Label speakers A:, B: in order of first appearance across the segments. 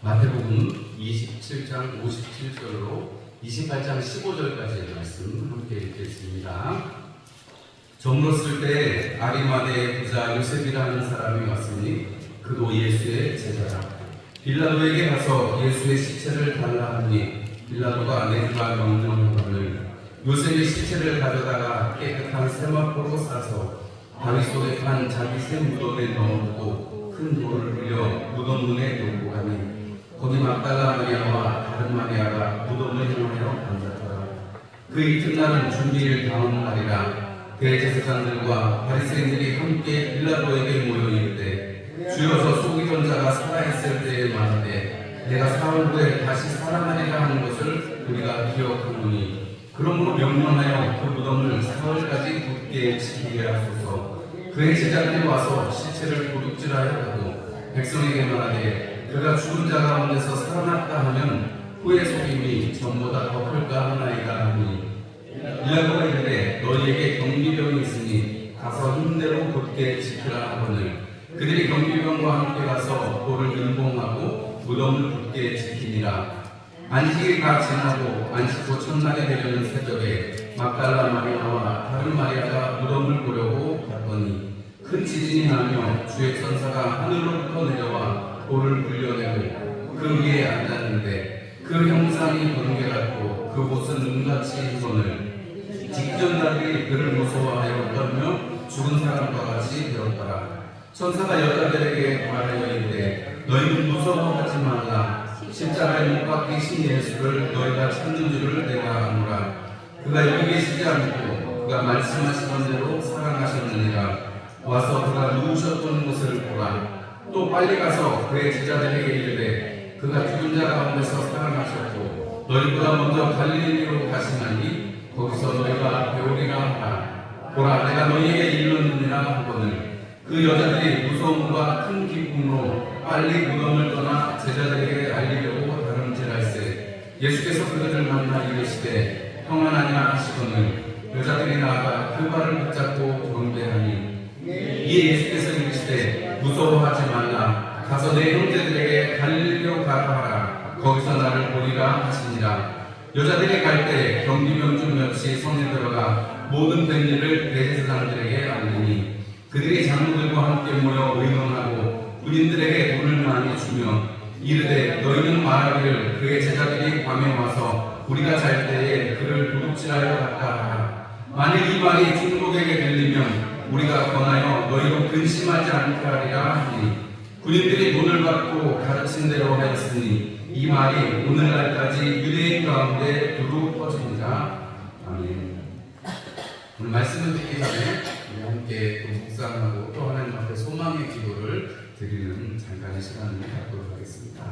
A: 마태복음 27장 57절로 28장 15절까지의 말씀 함께 읽겠습니다. 저물었을 때 아리마대의 부자 요셉이라는 사람이 왔으니 그도 예수의 제자라. 빌라도에게 가서 예수의 시체를 달라 하니 빌라도가 내주가 명령하거늘 요셉의 시체를 가져다가 깨끗한 세마포로 싸서 바위 속에 판 자기 새 무덤에 넣어두고 큰 돌을 흘려 무덤 문에 놓고 가니 거기 막달라 마리아와 다른 마리아가 무덤을 향하여 앉았더라. 그 이튿날은 준비일 다음 날이라. 대제사장들과 바리새인들이 함께 빌라도에게 모여 이르되 주여서 속이던 자가 살아있을 때에 말하되 내가 사흘 후에 다시 살아나리라 하는 것을 우리가 기억하노니 그러므로 명령하여 그 무덤을 사흘까지 굳게 지키게 하소서. 그의 제자들이 와서 시체를 도둑질하여 가고 백성에게 말하되 그가 죽은 자 가운데서 살아났다 하면 후의 속임이 전보다 더 클까 하나이다 하니 빌라도가 이르되 너희에게 경비병이 있으니 가서 힘대로 굳게 지키라 하거늘 그들이 경비병과 함께 가서 돌을 인봉하고 무덤을 굳게 지키니라. 안식일이 다 지나고 안식 후 첫날에 되려는 새벽에 막달라 마리아와 다른 마리아가 무덤을 보려고 갔더니 큰 지진이 나며 주의 천사가 하늘로부터 내려와 돌을 굴려내고 그 위에 앉았는데 그 형상이 번개 같고 그 옷은 눈같이 인선을 직전자들이 그를 무서워하여 떨며 죽은 사람과 같이 되었더라. 천사가 여자들에게 말하여 이르되 너희는 무서워하지 말라. 십자가에 못 박히신 예수를 너희가 찾는 줄을 내가 아노라. 그가 여기 계시지 않고 그가 말씀하시던 대로 살아나셨느니라. 와서 그가 누우셨던 것을 보라. 또 빨리 가서 그의 제자들에게 이르되 그가 죽은 자 가운데서 살아나셨고 너희보다 먼저 갈릴리로 가시나니 거기서 너희가 배우리라 하라. 보라 내가 너희에게 일렀느니라 하거늘 그 여자들이 무서움과 큰 기쁨으로 빨리 무덤을 떠나 제자들에게 알리려고 다름질할세 예수께서 그들을 만나 이르시되 평안하냐 하시거늘 여자들이 나아가 그 발을 붙잡고 경배하니 이에 예수께서 이르시되 무서워하지 말라. 가서 내 형제들에게 갈릴리로 가라 하라. 거기서 나를 보리라 하시니라. 여자들이 갈 때 경비병 중 몇이 성에 들어가 모든 된 일을 대제사장들에게 알리니 그들이 장로들과 함께 모여 의논하고 군인들에게 돈을 많이 주며 이르되 너희는 말하기를 그의 제자들이 밤에 와서 우리가 잘 때에 그를 도둑질하여 갔다 하라. 만일 이 말이 중독에게 들리면 우리가 권하여 너희로 근심하지 않게 하리라 하니 군인들이 돈을 받고 가르친 대로 하였으니 이 말이 오늘날까지 유대인 가운데 두루 퍼집니다. 아멘. 오늘 말씀을 듣기 전에 우리 함께 또 묵상하고 또 하나님 앞에 소망의 기도를 드리는 잠깐의 시간을 갖도록 하겠습니다.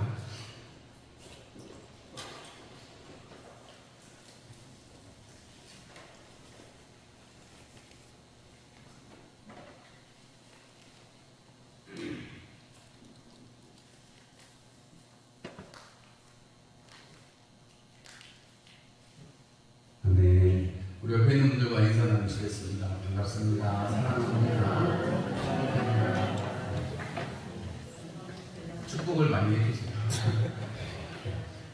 A: 네, 우리 옆에 있는 분들과 인사 나누시겠습니다. 반갑습니다. 사랑합니다. 축복을 많이 해주세요.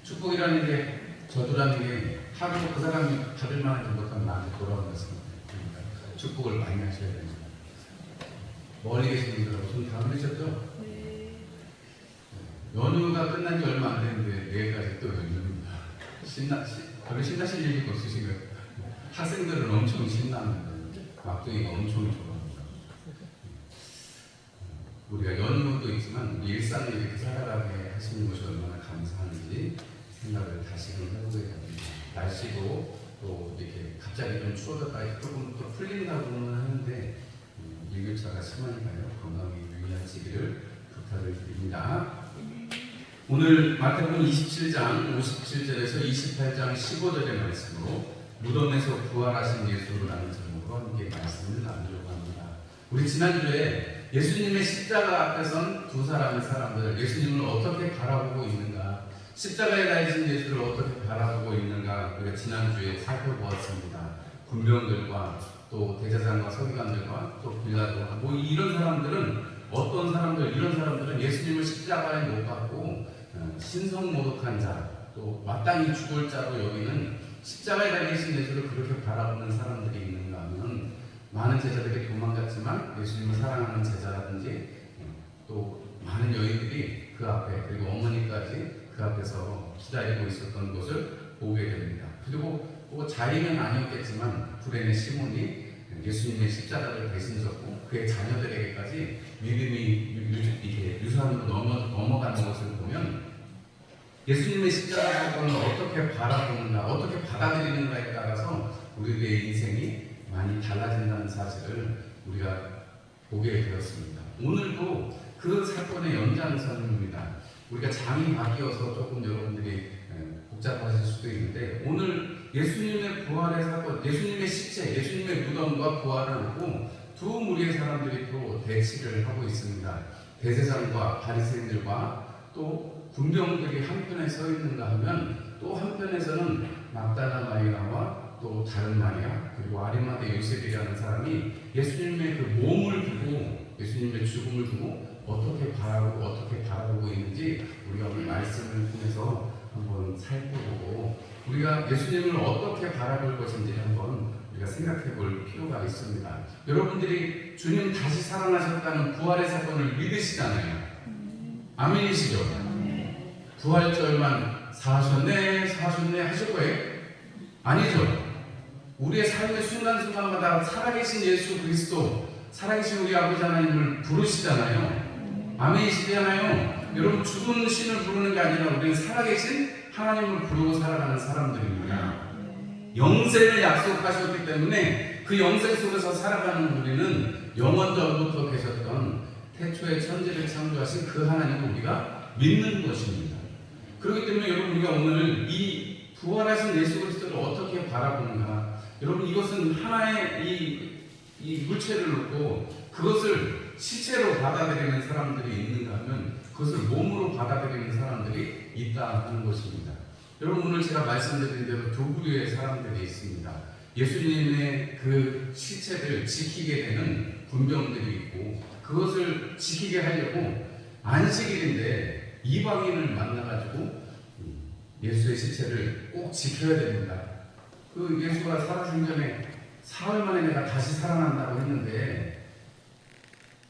A: 축복이라는 게 저주라는 게 하루 그 사람이 받을 만한 정도까지 나한테 돌아오는 것입니다. 그러니까 축복을 많이 하셔야 됩니다. 멀리 계신 분들하고 손 다 흔드셨죠? 연휴가 끝난 지 얼마 안 됐는데 내일까지 또 연휴입니다. 별로 신나실 일이 없으신가요? 학생들은 엄청 신나는데 막둥이가 엄청 좋아합니다. 우리가 연휴도 있지만 우리 일상을 이렇게 살아가게 하시는 것이 얼마나 감사한지 생각을 다시금 해보게 됩니다. 날씨도 또 이렇게 갑자기 좀 추워졌다 조금 또 풀린다고는 하는데 일교차가 심하니까요. 건강에 유의하시기를 부탁을 드립니다. 오늘 마태복음 27장 57절에서 28장 15절의 말씀으로 무덤에서 부활하신 예수라는 제목으로 함께 말씀을 나누려고 합니다. 우리 지난주에 예수님의 십자가 앞에 선 두 사람의 사람들, 예수님을 어떻게 바라보고 있는가, 십자가에 달리신 예수를 어떻게 바라보고 있는가 우리가 지난주에 살펴보았습니다. 군병들과 또 대제사장과 서기관들과 또 빌라도 이런 사람들은 어떤 사람들, 이런 사람들은 예수님을 십자가에 못 박고 신성모독한 자, 또 마땅히 죽을 자로 여기는 십자가에 달리신 예수를 그렇게 바라보는 사람들이 있는가 하면 많은 제자들이 도망갔지만 예수님을 사랑하는 제자라든지 또 많은 여인들이 그 앞에 그리고 어머니까지 그 앞에서 기다리고 있었던 것을 보게 됩니다. 그리고 뭐 자리는 아니었겠지만 구레네 시몬이 예수님의 십자가를 대신 졌고 그의 자녀들에게까지 믿음이 유산으로 넘어가는 것을 보면 예수님의 십자가 사건을 어떻게 바라보는가, 어떻게 받아들이는가에 따라서 우리의 인생이 많이 달라진다는 사실을 우리가 보게 되었습니다. 오늘도 그 사건의 연장선입니다. 우리가 장이 바뀌어서 조금 여러분들이 복잡하실 수도 있는데 오늘 예수님의 부활의 사건, 예수님의 시체, 예수님의 무덤과 부활을 보고 두 무리의 사람들이 또 대치를 하고 있습니다. 대제사장과 바리새인들과 또 군병들이 한편에 서 있는가 하면 또 한편에서는 막달라 마리아와 또 다른 마리아 그리고 아리마대 요셉이라는 사람이 예수님의 그 몸을 두고 예수님의 죽음을 두고 어떻게 바라보고 있는지 우리가 오늘 말씀을 통해서 한번 살펴보고 우리가 예수님을 어떻게 바라볼 것인지 한번 우리가 생각해 볼 필요가 있습니다. 여러분들이 주님 다시 살아나셨다는 부활의 사건을 믿으시잖아요. 아멘이시죠? 부활절만 사셨네 하실 거예요? 아니죠. 우리의 삶의 순간순간마다 살아계신 예수 그리스도, 살아계신 우리 아버지 하나님을 부르시잖아요. 아멘이시잖아요. 여러분 죽은 신을 부르는 게 아니라 우리는 살아계신 하나님을 부르고 살아가는 사람들입니다. 영생을 약속하셨기 때문에 그 영생 속에서 살아가는 우리는 영원 전부터 계셨던 태초에 천지를 창조하신 그 하나님을 우리가 믿는 것입니다. 그렇기 때문에 여러분 우리가 오늘 이 부활하신 예수 그리스도를 어떻게 바라보는가, 여러분 이것은 하나의 이 물체를 놓고 그것을 시체로 받아들이는 사람들이 있는가 하면 그것을 몸으로 받아들이는 사람들이 있다 하는 것입니다. 여러분 오늘 제가 말씀드린 대로 두 부류의 사람들이 있습니다. 예수님의 그 시체를 지키게 되는 군병들이 있고 그것을 지키게 하려고 안식일인데 이방인을 만나가지고 예수의 시체를 꼭 지켜야 됩니다. 그 예수가 살아신 전에 사흘 만에 내가 다시 살아난다고 했는데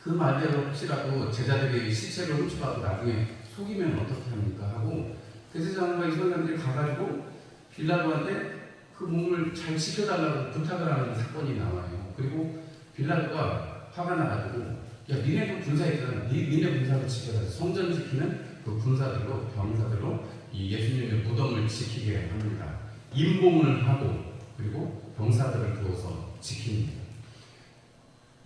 A: 그 말대로 혹시라도 제자들이 시체를 훔쳐가고 나중에 속이면 어떻게 합니까 하고 대제사장과 이 서기관들이 가가지고 빌라도한테 그 몸을 잘 지켜달라고 부탁을 하는 사건이 나와요. 그리고 빌라도가 화가 나가지고 야 니네도 군사 있잖아. 니네 군사를 지켜달라. 성전 지키는 그 군사들로 병사들로 이 예수님의 무덤을 지키게 합니다. 임봉을 하고 그리고 병사들을 두어서 지킵니다.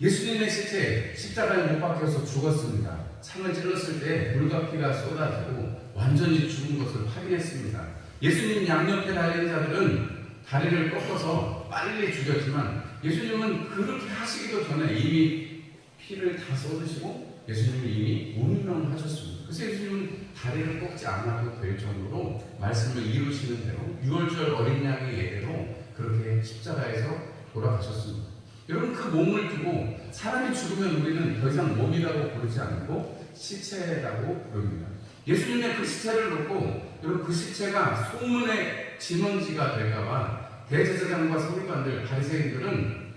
A: 예수님의 시체 십자가에 못 박혀서 죽었습니다. 창을 찔렀을 때 물과 피가 쏟아지고 완전히 죽은 것을 확인했습니다. 예수님 양옆에 달린 자들은 다리를 꺾어서 빨리 죽였지만 예수님은 그렇게 하시기도 전에 이미 피를 다 쏟으시고 예수님은 이미 운명하셨습니다. 그래서 예수님은 다리를 꺾지 않아도 될 정도로 말씀을 이루시는 대로 6월절 어린 양의 예대로 그렇게 십자가에서 돌아가셨습니다. 여러분 그 몸을 두고 사람이 죽으면 우리는 더 이상 몸이라고 부르지 않고 시체라고 부릅니다. 예수님의 그 시체를 놓고 여러분 그 시체가 소문의 진원지가 될까봐 대제사장과 서기관들 바리새인들은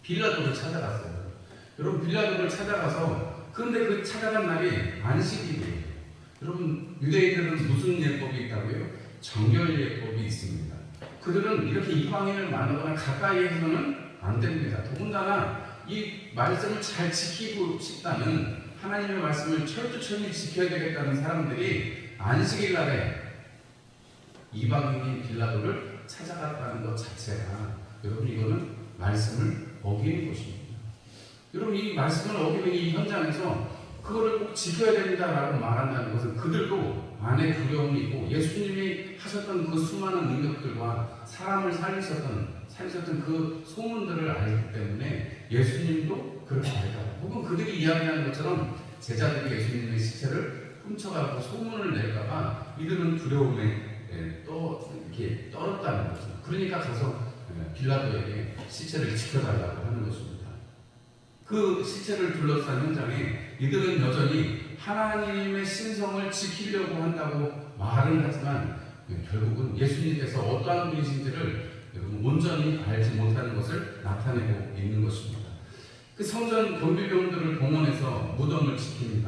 A: 빌라도를 찾아갔어요. 여러분 빌라도를 찾아가서 그런데 그 찾아간 날이 안식일이에요. 여러분 유대인들은 무슨 예법이 있다고요? 정결 예법이 있습니다. 그들은 이렇게 이방인을 만나거나 가까이 해서는 안 됩니다. 더군다나 이 말씀을 잘 지키고 싶다는 하나님의 말씀을 철두철미 지켜야 되겠다는 사람들이 안식일 날에 이방인인 빌라도를 찾아갔다는 것 자체가 여러분 이거는 말씀을 어기는 것입니다. 여러분 이 말씀을 어기는 이 현장에서 그거를 꼭 지켜야 된다라고 말한다는 것은 그들도 안에 두려움이 있고 예수님이 하셨던 그 수많은 능력들과 사람을 살리셨던 그 소문들을 알기 때문에 예수님도 그렇게 알다. 혹은 그들이 이야기하는 것처럼 제자들이 예수님의 시체를 훔쳐가고 소문을 낼까봐 이들은 두려움에 이렇게 떨었다는 거죠. 그러니까 가서 빌라도에게 시체를 지켜달라고 하는 것입니다. 그 시체를 둘러싼 현장에 이들은 여전히 하나님의 신성을 지키려고 한다고 말은 하지만 결국은 예수님께서 어떠한 분이신지를 온전히 알지 못하는 것을 나타내고 있는 것입니다. 그 성전 경비병들을 동원해서 무덤을 지킵니다.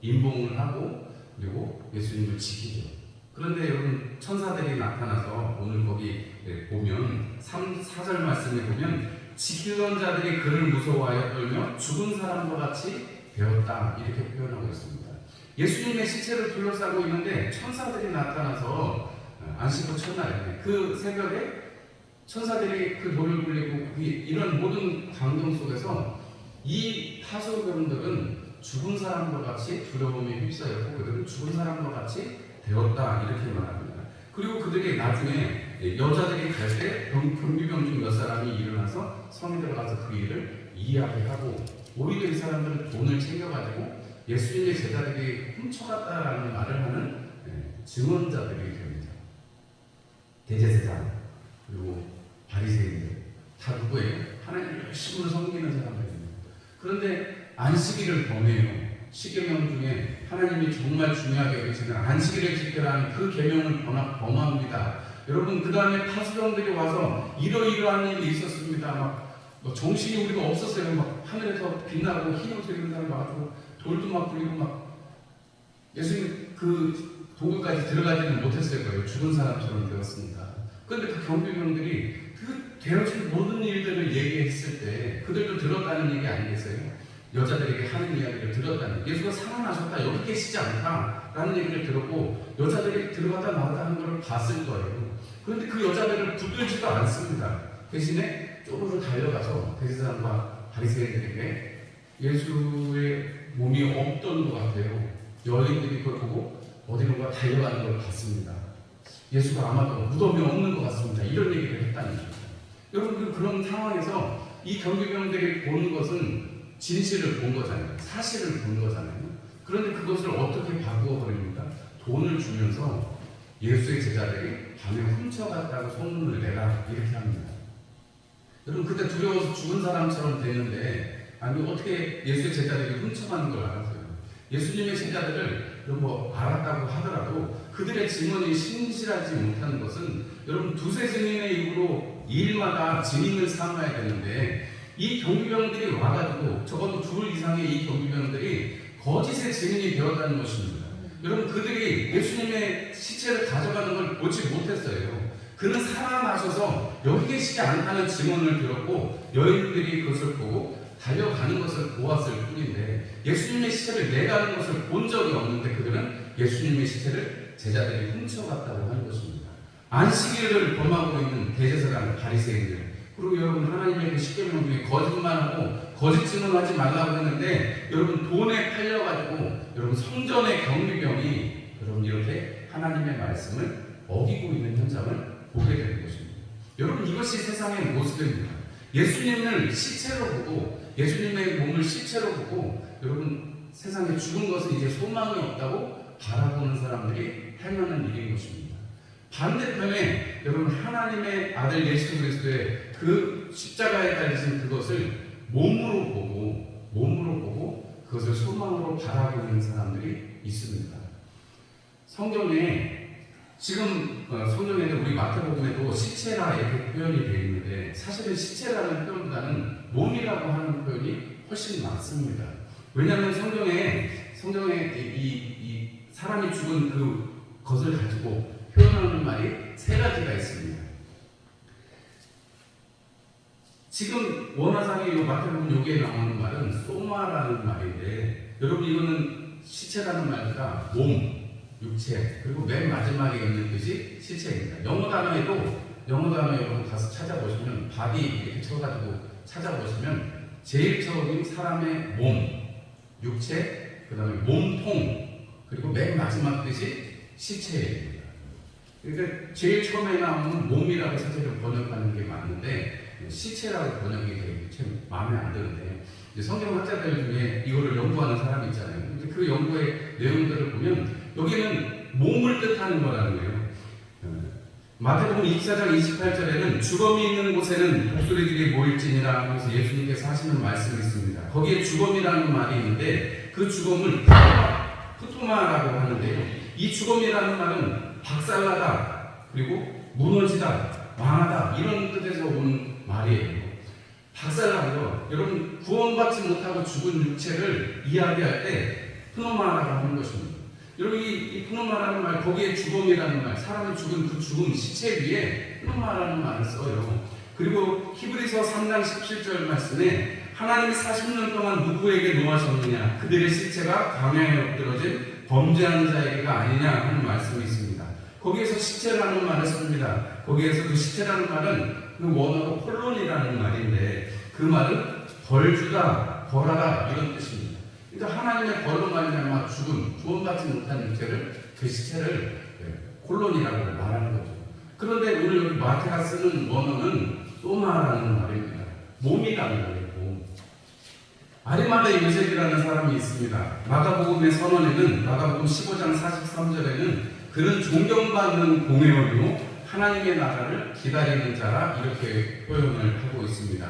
A: 임봉을 하고 그리고 예수님을 지키죠. 그런데 여러분, 천사들이 나타나서 오늘 거기 보면 4절 말씀에 보면 지키던 자들이 그를 무서워하여 떨며 죽은 사람과 같이 되었다, 이렇게 표현하고 있습니다. 예수님의 시체를 둘러싸고 있는데 천사들이 나타나서 안식구 첫날에 그 새벽에 천사들이 그 돌을 굴리고 이런 모든 광경 속에서 이 파수병들은 죽은 사람과 같이 두려움에 휩싸였고 그들은 죽은 사람과 같이 되었다, 이렇게 말합니다. 그리고 그들이 나중에 여자들이 갈 때 경비병 중 몇 사람이 일어나서 성에 들어가서 그 일을 이야기하고 오히려 이 사람들은 돈을 챙겨가지고 예수님의 제자들이 훔쳐갔다라는 말을 하는 증언자들이 됩니다. 대제사장 그리고 바리새인들 다 누구예요? 하나님을 열심으로 섬기는 사람들입니다. 그런데 안식일을 범해요. 10계명 중에 하나님이 정말 중요하게 여기시는 안식일을 지키라는 그 계명을 범합니다. 여러분, 그 다음에 파수병들이 와서 이러이러한 일이 있었습니다. 막 정신이 우리가 없었어요. 막 하늘에서 빛나고 흰 옷을 입은 사람 와가지고 돌도 막 굴리고 막 예수님 그 도구까지 들어가지는 못했을 거예요. 죽은 사람처럼 되었습니다. 그런데 그 경비병들이 그 되어진 모든 일들을 얘기했을 때 그들도 들었다는 얘기 아니겠어요? 여자들에게 하는 이야기를 들었다는, 예수가 살아나셨다, 여기 계시지 않다 라는 얘기를 들었고 여자들이 들어갔다 나왔다 하는 걸 봤을 거예요. 그런데 그 여자들을 붙들지도 않습니다. 대신에 쪼르르 달려가서 대제사장과 바리새인들에게 예수의 몸이 없던 것 같아요. 여인들이 그걸 보고 어디론가 달려가는 걸 봤습니다. 예수가 아마도 무덤이 없는 것 같습니다, 이런 얘기를 했다는 거죠. 여러분, 그런 상황에서 이 경비병들이 보는 것은 진실을 본 거잖아요. 사실을 본 거잖아요. 그런데 그것을 어떻게 바꾸어 버립니까? 돈을 주면서 예수의 제자들이 밤에 훔쳐갔다고 소문을 내라, 이렇게 합니다. 여러분, 그때 두려워서 죽은 사람처럼 되는데 아니 어떻게 예수의 제자들이 훔쳐가는 걸 알았어요? 예수님의 제자들을 알았다고 하더라도 그들의 증언이 신실하지 못하는 것은, 여러분, 두세 증인의 입으로 일마다 증인을 삼아야 되는데 이 경비병들이 와가지고 적어도 둘 이상의 이 경비병들이 거짓의 증인이 되었다는 것입니다. 여러분, 그들이 예수님의 시체를 가져가는 걸 보지 못했어요. 그는 살아나셔서 여기 계시지 않다는 증언을 들었고 여인들이 그것을 보고 달려가는 것을 보았을 뿐인데 예수님의 시체를 내가는 것을 본 적이 없는데 그들은 예수님의 시체를 제자들이 훔쳐갔다고 하는 것입니다. 안식일을 범하고 있는 대제사장 바리새인들, 그리고 여러분, 하나님의 그 10계명 중에 거짓말하고 거짓 증언하지 말라고 했는데 여러분, 돈에 팔려가지고 여러분 성전의 경비병이 여러분 이렇게 하나님의 말씀을 어기고 있는 현장을 보게 되는 것입니다. 여러분, 이것이 세상의 모습입니다. 예수님을 시체로 보고 예수님의 몸을 시체로 보고 여러분 세상에 죽은 것은 이제 소망이 없다고 바라보는 사람들이 행하는 일인 것입니다. 반대편에 여러분 하나님의 아들 예수 그리스도의 그 십자가에 달리신 그것을 몸으로 보고 그것을 소망으로 바라보고 있는 사람들이 있습니다. 성경에 지금 성경에는 우리 마태복음에도 시체라 이렇게 표현이 되어 있는데 사실은 시체라는 표현보다는 몸이라고 하는 표현이 훨씬 많습니다. 왜냐하면 성경에 이 사람이 죽은 그것을 가지고 표현하는 말이 세 가지가 있습니다. 지금 원어상의 이 마태복음 여기에 나오는 말은 소마라는 말인데 여러분, 이거는 시체라는 말보다 몸, 육체, 그리고 맨 마지막에 있는 뜻이 시체입니다. 영어 단어에 여러분 가서 찾아보시면 바디 이렇게 쳐가지고 찾아보시면 제일 처음인 사람의 몸, 육체, 그 다음에 몸통, 그리고 맨 마지막 뜻이 시체입니다. 그러니까 제일 처음에 나오는 몸이라고 사실은 번역하는 게 맞는데 시체라고 번역이 되게 참 마음에 안 드는데 성경학자들 중에 이거를 연구하는 사람이 있잖아요. 그 연구의 내용들을 보면 여기는 몸을 뜻하는 거라는 거예요. 마태복음 24장 28절에는 주검이 있는 곳에는 독수리들이 모일지니라 하면서 예수님께서 하시는 말씀이 있습니다. 거기에 주검이라는 말이 있는데 그 주검을 푸토마라고 하는데요. 이 주검이라는 말은 박살나다, 그리고 무너지다, 망하다 이런 뜻에서 온 말이에요. 박살나고요. 여러분 구원받지 못하고 죽은 육체를 이야기할 때 푸노마라고 하는 것입니다. 여러분 이 푸노마라는 말, 거기에 주검이라는 말, 사람이 죽은 그 죽은 시체 위에 푸노마라는 말을 써요. 그리고 히브리서 3장 17절 말씀에 하나님이 40년 동안 누구에게 노하셨느냐, 그들의 시체가 광야에 엎드러진 범죄한 자에게가 아니냐 하는 말씀이 있습니다. 거기에서 시체라는 말을 씁니다. 거기에서 그 시체라는 말은 그 원어로 콜론이라는 말인데 그 말은 벌주다, 벌하다 이런 뜻입니다. 그러니까 하나님의 벌로 말미암아 죽은 구원받지 못한 육체를, 그 시체를 콜론이라고 말하는 거죠. 그런데 오늘 여기 마태가 쓰는 원어는 소마라는 말입니다. 몸이라는 말이고, 아리마대 요셉이라는 사람이 있습니다. 마가복음의 선언에는, 마가복음 15장 43절에는 그는 존경받는 공회원이요 하나님의 나라를 기다리는 자라 이렇게 표현을 하고 있습니다.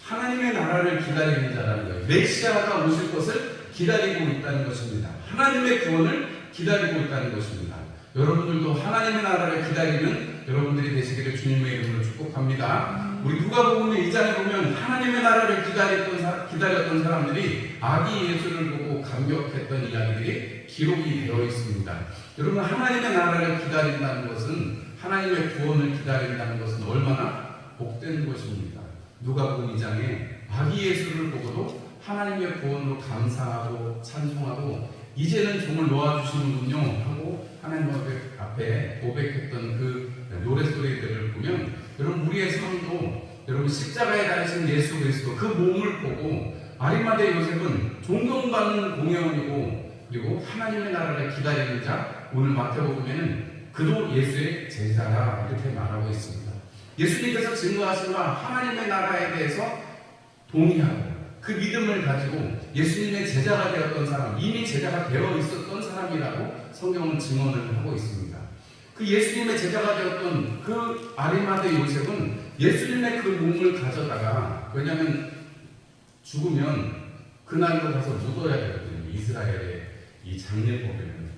A: 하나님의 나라를 기다리는 자라는 거예요. 메시아가 오실 것을 기다리고 있다는 것입니다. 하나님의 구원을 기다리고 있다는 것입니다. 여러분들도 하나님의 나라를 기다리는 여러분들이 되시기를 주님의 이름으로 축복합니다. 우리 누가복음의 2장에 보면 하나님의 나라를 기다렸던 사람들이 아기 예수를 보고 감격했던 이야기들이 기록이 되어 있습니다. 여러분 하나님의 나라를 기다린다는 것은, 하나님의 구원을 기다린다는 것은 얼마나 복된 것입니다. 누가복음 2장에 아기 예수를 보고도 하나님의 구원으로 감사하고 찬송하고 이제는 정말 놓아주시는군요 하고 하나님 앞에 고백했던 그 노랫소리들을 보면, 여러분 우리의 삶도 여러분 십자가에 달리신 예수 그리스도 그 몸을 보고 아리마대 요셉은 존경받는 공회원이고 그리고 하나님의 나라를 기다리는 자, 오늘 마태복음에는 그도 예수의 제자라 이렇게 말하고 있습니다. 예수님께서 증거하신 바 하나님의 나라에 대해서 동의하고 그 믿음을 가지고 예수님의 제자가 되었던 사람, 이미 제자가 되어 있었던 사람이라고 성경은 증언을 하고 있습니다. 그 예수님의 제자가 되었던 그 아리마대 요셉은 예수님의 그 몸을 가져다가, 왜냐하면 죽으면 그날로 가서 묻어야 되거든요. 이스라엘의 이 장례법에는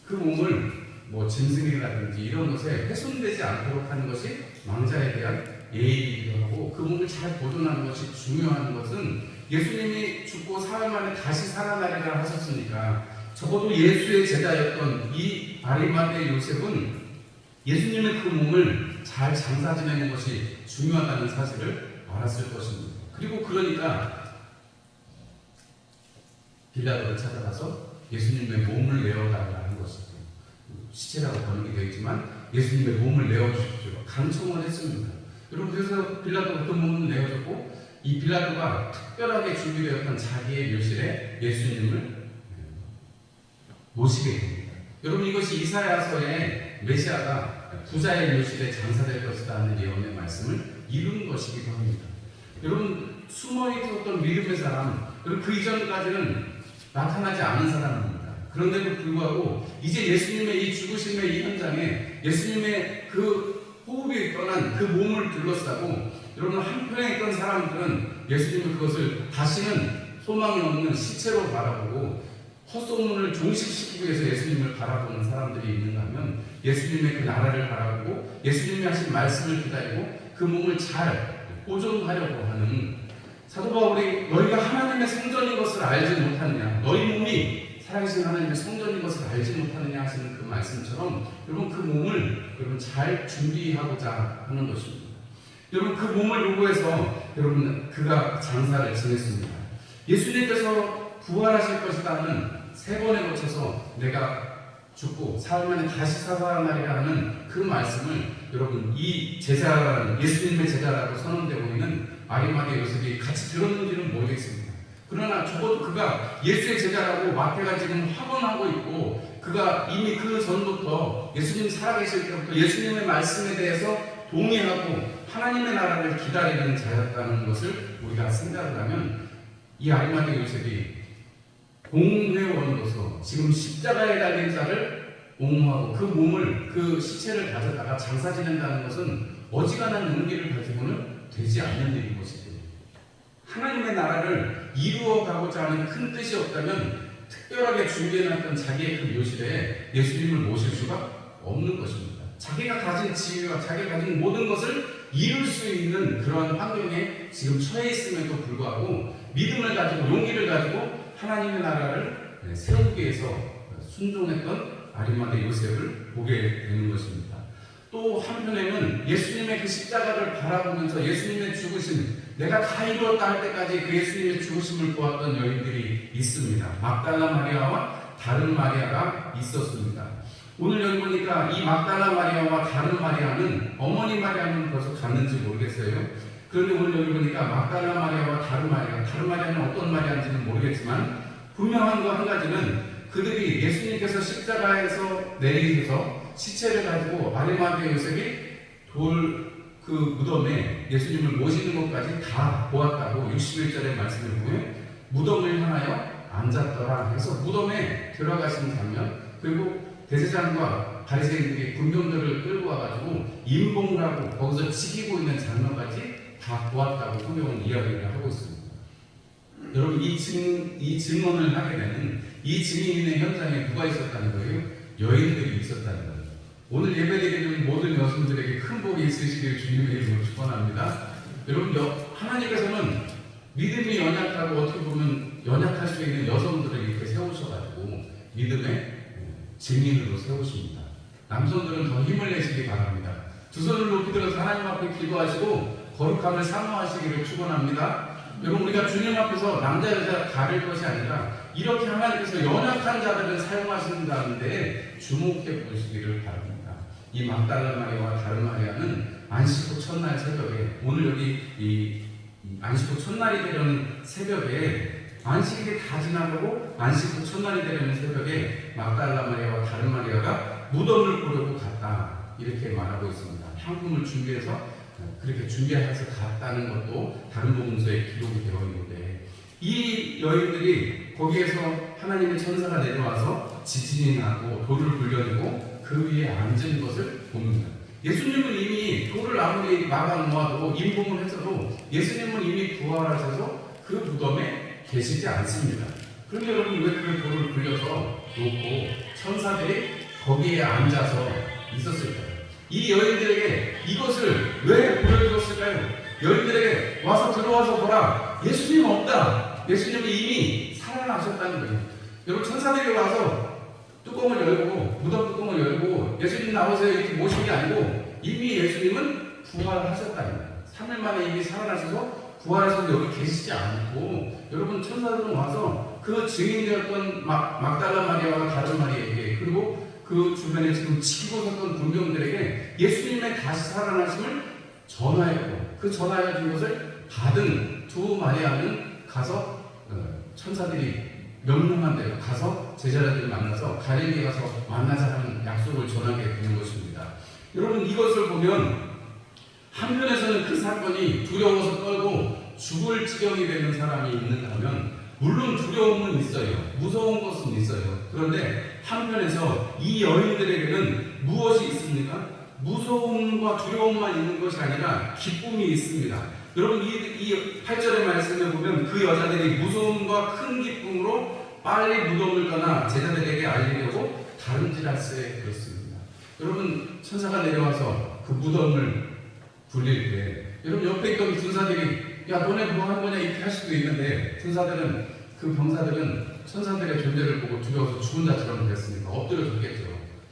A: 그 몸을 뭐 짐승이라든지 이런 것에 훼손되지 않도록 하는 것이 망자에 대한 예의이기도 하고, 그 몸을 잘 보존하는 것이 중요한 것은 예수님이 죽고 사흘 만에 다시 살아나리라 하셨으니까 적어도 예수의 제자였던 이 아리마대 요셉은 예수님의 그 몸을 잘 장사 지내는 것이 중요하다는 사실을 알았을 것입니다. 그리고 그러니까 빌라도를 찾아가서 예수님의 몸을 내어달라는 것이죠. 시체라고 번역이 되어 있지만 예수님의 몸을 내어주십시오 간청을 했습니다. 여러분 그래서 빌라도가 그 몸을 내어줬고, 이 빌라도가 특별하게 준비되었던 자기의 묘실에 예수님을 모시게 됩니다. 여러분 이것이 이사야서의 메시아가 부자의 묘실에 장사될 것이다 하는 예언의 말씀을 이룬 것이기도 합니다. 여러분 숨어 있었던 믿음의 사람, 그리고 그 이전까지는 나타나지 않은 사람입니다. 그런데도 불구하고 이제 예수님의 이 죽으심의 이 현장에 예수님의 그 호흡이 떠난 그 몸을 둘러싸고, 여러분 한편에 있던 사람들은 예수님은 그것을 다시는 소망이 없는 시체로 바라보고 헛소문을 종식시키기 위해서 예수님을 바라보는 사람들이 있는가 하면, 예수님의 그 나라를 바라보고 예수님이 하신 말씀을 기다리고 그 몸을 잘 보존하려고 하는 사도 바울이 너희가 하나님의 성전인 것을 알지 못하느냐, 너희 몸이 살아계신 하나님의 성전인 것을 알지 못하느냐 하시는 그 말씀처럼 여러분 그 몸을 여러분 잘 준비하고자 하는 것입니다. 여러분 그 몸을 요구해서 여러분 그가 장사를 지냈습니다. 예수님께서 부활하실 것이다 하는 3번에 거쳐서 내가 죽고 사흘 만에 다시 살아나리라 하는 그 말씀을 여러분 이 제자, 예수님의 제자라고 선언되고 있는 아리마대 요셉이 같이 들었는지는 모르겠습니다. 그러나 적어도 그가 예수의 제자라고 마태가 지금 확언하고 있고, 그가 이미 그 전부터 예수님 살아계실 때부터 예수님의 말씀에 대해서 동의하고 하나님의 나라를 기다리는 자였다는 것을 우리가 생각을 하면, 이 아리마대 요셉이 공회원으로서 지금 십자가에 달린 자를 옹호하고 그 몸을, 그 시체를 가져다가 장사 지낸다는 것은 어지간한 용기를 가지고는 되지 않는 일인 것이죠. 하나님의 나라를 이루어가고자 하는 큰 뜻이 없다면 특별하게 준비해놨던 자기의 그 묘실에 예수님을 모실 수가 없는 것입니다. 자기가 가진 지위와 자기가 가진 모든 것을 이룰 수 있는 그러한 환경에 지금 처해 있음에도 불구하고 믿음을 가지고 용기를 가지고 하나님의 나라를 세우기 위해서 순종했던 아리마대 요셉을 보게 되는 것입니다. 또 한편에는 예수님의 그 십자가를 바라보면서 예수님의 죽으심, 내가 다 이루었다 할 때까지 그 예수님의 죽으심을 보았던 여인들이 있습니다. 막달라 마리아와 다른 마리아가 있었습니다. 오늘 여기 보니까 이 막달라 마리아와 다른 마리아는, 어머니 마리아는 벌써 갔는지 모르겠어요. 그런데 오늘 여기 보니까 막달라 마리아와 다른 마리아는 어떤 마리아인지는 모르겠지만 분명한 거 한 가지는 그들이 예수님께서 십자가에서 내리셔서 시체를 가지고 아리마대 요셉이 돌 그 무덤에 예수님을 모시는 것까지 다 보았다고 61절의 말씀을 보면 무덤을 향하여 앉았더라 해서 무덤에 들어가시는 장면, 그리고 대제사장과 바리새인들이 군병들을 끌고 와가지고 임봉을 하고 거기서 지키고 있는 장면까지 다 보았다고 성경은 이야기를 하고 있습니다. 여러분, 이 증언을 하게 되는 이 증인의 현장에 누가 있었다는 거예요? 여인들이 있었다는 거예요. 오늘 예배드리는 모든 여성들에게 큰 복이 있으시길 주님의 이름으로 축원합니다. 여러분, 하나님께서는 믿음이 연약하고 어떻게 보면 연약할 수 있는 여성들을 이렇게 세우셔가지고 믿음의 증인으로 세우십니다. 남성들은 더 힘을 내시기 바랍니다. 두 손을 높이 들어서 하나님 앞에 기도하시고 거룩함을 사모하시기를 축원합니다. 여러분, 우리가 주님 앞에서 남자 여자 가릴 것이 아니라 이렇게 하나님께서 연약한 자들을 사용하신다는데 주목해 보시기를 바랍니다. 이 막달라 마리아와 다른 마리아는 안식 후 첫날 새벽에, 오늘 여기 이 안식 후 첫날이 되려는 새벽에, 안식일이 다 지나가고 안식 후 첫날이 되려는 새벽에 막달라 마리아와 다른 마리아가 무덤을 보려고 갔다, 이렇게 말하고 있습니다. 향품을 준비해서 그렇게 준비해서 갔다는 것도 다른 복음서에 기록이 되어 있는데, 이 여인들이 거기에서 하나님의 천사가 내려와서 지진이 나고 돌을 굴려내고 그 위에 앉은 것을 봅니다. 예수님은 이미 돌을 아무리 막아 놓아도 임봉을 했어도 예수님은 이미 부활하셔서 그 무덤에 계시지 않습니다. 그런데 여러분, 왜 그 돌을 굴려서 놓고 천사들이 거기에 앉아서 있었을까요? 이 여인들에게 이것을 왜 보여주었을까요? 여인들에게 들어와서 보라, 예수님 없다, 예수님은 이미 살아나셨다는 거예요. 여러분, 천사들이 와서 뚜껑을 열고, 무덤 뚜껑을 열고 예수님 나오세요 이렇게 모신 게 아니고 이미 예수님은 부활하셨다는 거예요. 3일 만에 이미 살아나셔서 부활하셔서 여기 계시지 않고, 여러분, 천사들은 와서 그 증인되었던 막달라 마리아와 다른 마리아에게, 그리고 그 주변에 지금 지키고 섰던 군병들에게 예수님의 다시 살아나심을 전하였고, 그 전하여준 것을 받은 두 마리아는 가서 천사들이 명령한 대로 가서 제자들을 만나서 갈릴리 가서 만나자는 약속을 전하게 되는 것입니다. 여러분, 이것을 보면 한편에서는 그 사건이 두려워서 떨고 죽을 지경이 되는 사람이 있는가 하면 물론 두려움은 있어요. 무서운 것은 있어요. 그런데 한편에서 이 여인들에게는 무엇이 있습니까? 무서움과 두려움만 있는 것이 아니라 기쁨이 있습니다. 여러분, 이 8절의 말씀에 보면 그 여자들이 무서움과 큰 기쁨으로 빨리 무덤을 떠나 제자들에게 알리려고 다름질할세 그렇습니다. 여러분, 천사가 내려와서 그 무덤을 굴릴 때, 여러분, 옆에 있던 군사들이 야, 너네 뭐 하는 거냐 이렇게 할 수도 있는데, 그 병사들은 천사들의 존재를 보고 두려워서 죽은 자처럼 됐으니까 엎드려졌겠죠.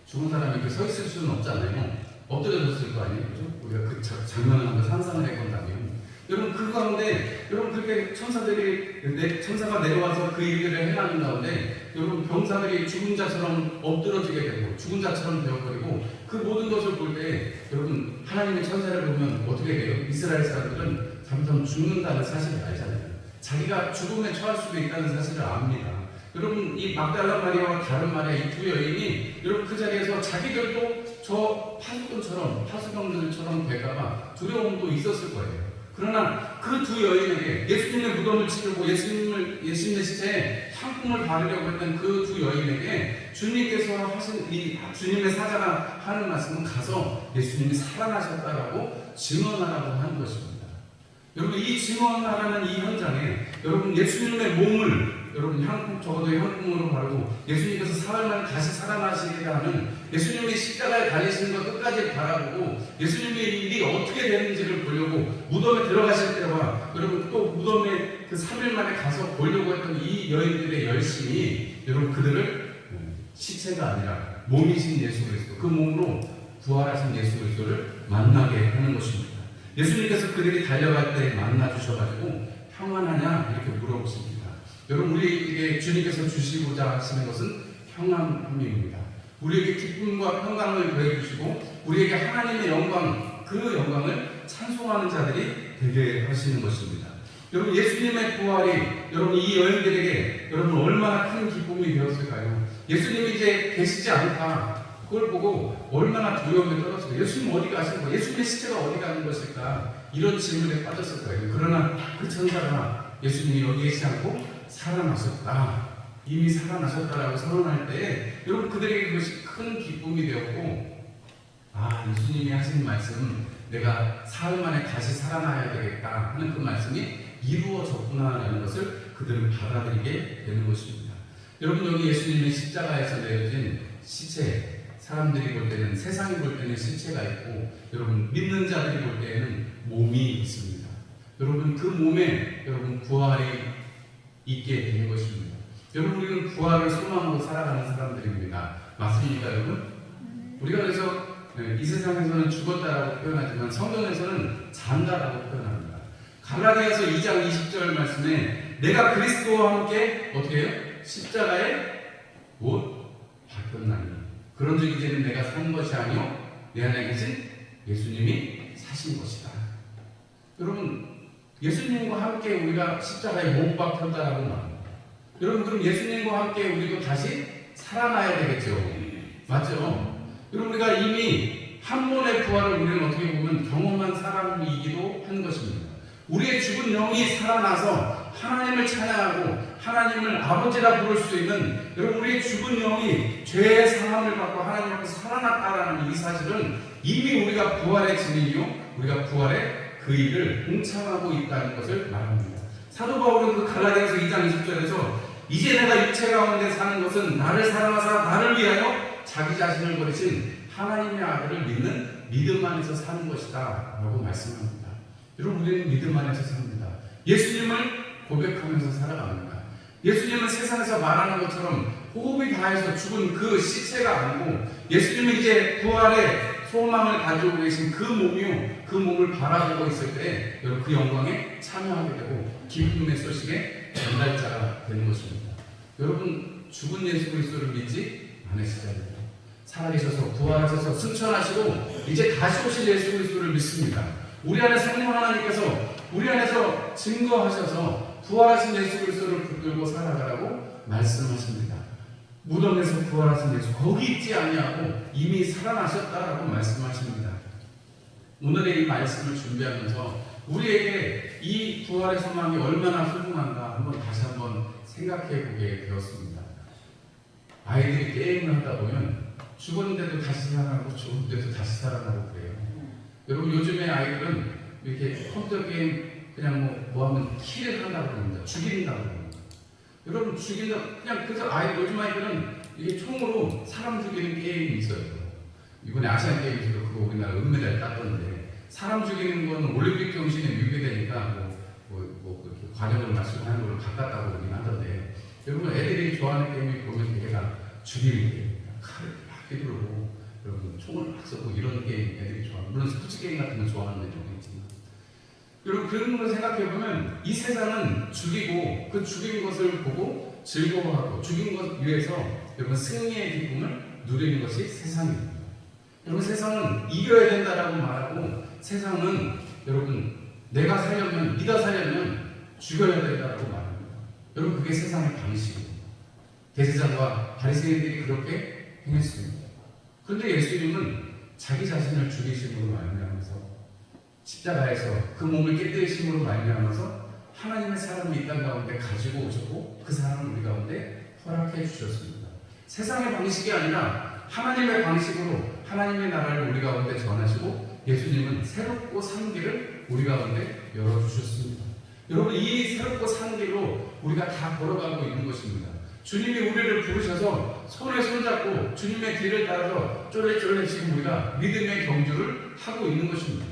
A: 죽은 사람이 이렇게 서 있을 수는 없잖아요. 엎드려졌을 거 아니에요, 그죠? 우리가 그 장면을 한번 상상을 해본다면, 여러분, 그 가운데, 여러분, 그렇게 천사가 내려와서 그 일들을 행하는 가운데, 여러분, 병사들이 죽은 자처럼 엎드러지게 되고, 죽은 자처럼 되어버리고, 그 모든 것을 볼 때, 여러분, 하나님의 천사를 보면 어떻게 돼요? 이스라엘 사람들은 잠깐 죽는다는 사실을 알잖아요. 자기가 죽음에 처할 수도 있다는 사실을 압니다. 여러분, 이 막달라 마리아와 다른 마리아 이 두 여인이, 여러분, 그 자리에서 자기들도 저 파수병들처럼 될까봐 두려움도 있었을 거예요. 그러나 그 두 여인에게 예수님의 무덤을 지키고 예수님의 시체에 향품을 바르려고 했던 그 두 여인에게 주님께서 하신 이 주님의 사자가 하는 말씀은 가서 예수님이 살아나셨다라고 증언하라고 하는 것입니다. 여러분, 이 증언하라는 이 현장에 여러분 예수님의 몸을 여러분 적어도 향품으로 바르고 예수님께서 사흘 만에 다시 살아나시게 하는 예수님이 십자가에 달리시는 것 끝까지 바라보고 예수님의 일이 어떻게 되는지를 보려고 무덤에 들어가실 때와 여러분 또 무덤에 그 3일 만에 가서 보려고 했던 이 여인들의 열심이 여러분 그들을 시체가 아니라 몸이신 예수 그리스도, 그 몸으로 부활하신 예수 그리스도를 만나게 하는 것입니다. 예수님께서 그들이 달려갈 때 만나 주셔가지고 평안하냐 이렇게 물어보십니다. 여러분, 우리에게 주님께서 주시고자 하시는 것은 평안함입니다. 우리에게 기쁨과 평강을 더해주시고 우리에게 하나님의 영광, 그 영광을 찬송하는 자들이 되게 하시는 것입니다. 여러분, 예수님의 부활이 여러분 이 여인들에게 여러분 얼마나 큰 기쁨이 되었을까요? 예수님이 이제 계시지 않다, 그걸 보고 얼마나 두려움에 떨었을까요? 예수님 어디 가실까? 예수님의 시체가 어디 가는 것일까? 이런 질문에 빠졌을 거예요. 그러나 그 천사가 예수님이 여기 계시지 않고 살아나셨다, 이미 살아나셨다라고 선언할 때 여러분 그들에게 그것이 큰 기쁨이 되었고, 예수님이 하신 말씀, 내가 사흘 만에 다시 살아나야 되겠다 하는 그 말씀이 이루어졌구나라는 것을 그들은 받아들이게 되는 것입니다. 여러분, 여기 예수님의 십자가에서 내려진 시체, 사람들이 볼 때는, 세상이 볼 때는 시체가 있고 여러분 믿는 자들이 볼 때는 몸이 있습니다. 여러분 그 몸에 여러분 부활이 있게 되는 것입니다. 여러분, 우리는 부활을 소망하고 살아가는 사람들입니다. 맞습니까, 여러분? 우리가 그래서 이 세상에서는 죽었다라고 표현하지만 성경에서는 잔다라고 표현합니다. 갈라디아서 2장 20절 말씀에 내가 그리스도와 함께 어떻게 해요? 십자가에 못 박혔나니 그런즉 이제는 내가 산 것이 아니요 내 안에 계신 예수님이 사신 것이다. 여러분, 예수님과 함께 우리가 십자가에 못 박혔다라고 말합니다. 여러분, 그럼 예수님과 함께 우리도 다시 살아나야 되겠죠. 맞죠? 여러분, 우리가 이미 한 번의 부활을 우리는 어떻게 보면 경험한 사람이기도 한 것입니다. 우리의 죽은 영이 살아나서 하나님을 찬양하고 하나님을 아버지라 부를 수 있는, 여러분 우리의 죽은 영이 죄의 사함을 받고 하나님 앞에서 살아났다라는 이 사실은 이미 우리가 부활의 증인이요 우리가 부활의 그 일을 동참하고 있다는 것을 말합니다. 사도 바울은 그 갈라디아서 2장 20절에서 이제 내가 육체 가운데 사는 것은 나를 사랑하사 나를 위하여 자기 자신을 버리신 하나님의 아들을 믿는 믿음 안에서 사는 것이다 라고 말씀합니다. 여러분, 우리는 믿음 안에서 삽니다. 예수님을 고백하면서 살아갑니다. 예수님은 세상에서 말하는 것처럼 호흡이 다해서 죽은 그 시체가 아니고 예수님이 이제 부활의 소망을 가지고 계신 그 몸이요 그 몸을 바라보고 있을 때 여러분 그 영광에 참여하게 되고 기쁨의 소식의 전달자가 되는 것입니다. 여러분, 죽은 예수 그리스도를 믿지 않으시잖아요. 살아계셔서 부활하셔서 승천하시고 이제 다시 오실 예수 그리스도를 믿습니다. 우리 안에 성령 하나님께서 우리 안에서 증거하셔서 부활하신 예수 그리스도를 붙들고 살아가라고 말씀하십니다. 무덤에서 부활하신 예수 거기 있지 아니하고 이미 살아나셨다라고 말씀하십니다. 오늘의 이 말씀을 준비하면서 우리에게 이 부활의 소망이 얼마나 소중한가 다시 한번 생각해 보게 되었습니다. 아이들이 게임을 하다 보면 죽었는데도 다시 살아나고 죽었는데도 다시 살아나고 그래요. 여러분, 요즘의 아이들은 이렇게 컴퓨터 게임 그냥 뭐 하면 킬을 한다고 합니다. 죽인다고 합니다. 여러분, 죽인다, 그냥 그래서 요즘 아이들은 이게 총으로 사람 죽이는 게임이 있어요. 이번에 아시안 게임에서도 그거 우리나라 은메달 땄던데, 사람 죽이는 건 올림픽 정신에 위배되니까 그렇게 관용을 마시고 하는 걸로 바꿨다고 그러긴 하던데, 여러분, 애들이 좋아하는 게임이 보면 걔가 죽이는 게임입니다. 칼을 막 휘두르고 여러분 총을 막 쏘고 이런 게임 애들이 좋아합니다. 물론 스포츠 게임 같은 건 좋아하는 애들도 있지만, 여러분 그런 걸 생각해보면 이 세상은 죽이고 그 죽인 것을 보고 즐거워하고 죽인 것 위해서 여러분 승리의 기쁨을 누리는 것이 세상입니다. 여러분, 세상은 이겨야 된다라고 말하고 세상은 여러분 내가 살려면, 네가 살려면 죽여야 된다라고 말합니다. 여러분, 그게 세상의 방식입니다. 대제사장과 바리새인들이 그렇게 행했습니다. 그런데 예수님은 자기 자신을 죽이심으로 말미암아서 십자가에서 그 몸을 깨뜨리심으로 말미암아서 하나님의 사람이 이 땅 가운데 가지고 오셨고 그 사람을 우리 가운데 허락해 주셨습니다. 세상의 방식이 아니라 하나님의 방식으로 하나님의 나라를 우리 가운데 전하시고 예수님은 새롭고 산 길을 우리 가운데 열어주셨습니다. 여러분, 이 새롭고 산 길로 우리가 다 걸어가고 있는 것입니다. 주님이 우리를 부르셔서 손에 손잡고 주님의 길을 따라서 쫄래쫄래 지금 우리가 믿음의 경주를 하고 있는 것입니다.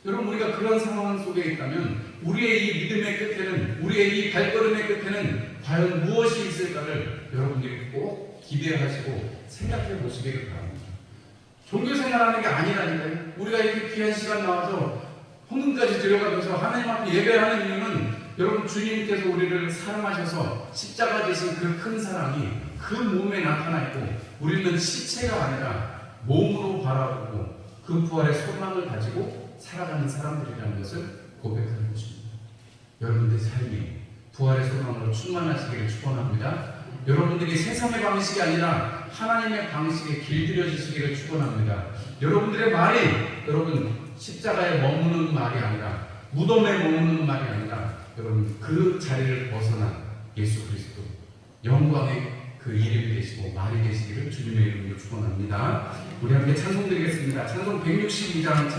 A: 여러분, 우리가 그런 상황 속에 있다면 우리의 이 믿음의 끝에는, 우리의 이 발걸음의 끝에는 과연 무엇이 있을까를 여러분들이 꼭 기대하시고 생각해 보시기를 바랍니다. 종교생활하는 게 아니라니까요. 우리가 이렇게 귀한 시간 나와서 헌금까지 들여가면서 하나님 앞에 예배하는 이유는 여러분, 주님께서 우리를 사랑하셔서 십자가 지신 그 큰 사랑이 그 몸에 나타나 있고 우리는 시체가 아니라 몸으로 바라보고 그 부활의 소망을 가지고 살아가는 사람들이라는 것을 고백하는 것입니다. 여러분들의 삶이 부활의 소망으로 충만하시기를 축원합니다. 여러분들이 세상의 방식이 아니라 하나님의 방식에 길들여지시기를 축원합니다. 여러분들의 말이 여러분 십자가에 머무는 말이 아니라 무덤에 머무는 말이 아니라 여러분 그 자리를 벗어난 예수 그리스도 영광의 그 이름이 되시고 말이 되시기를 주님의 이름으로 축원합니다. 우리 함께 찬송 드리겠습니다. 찬송 162장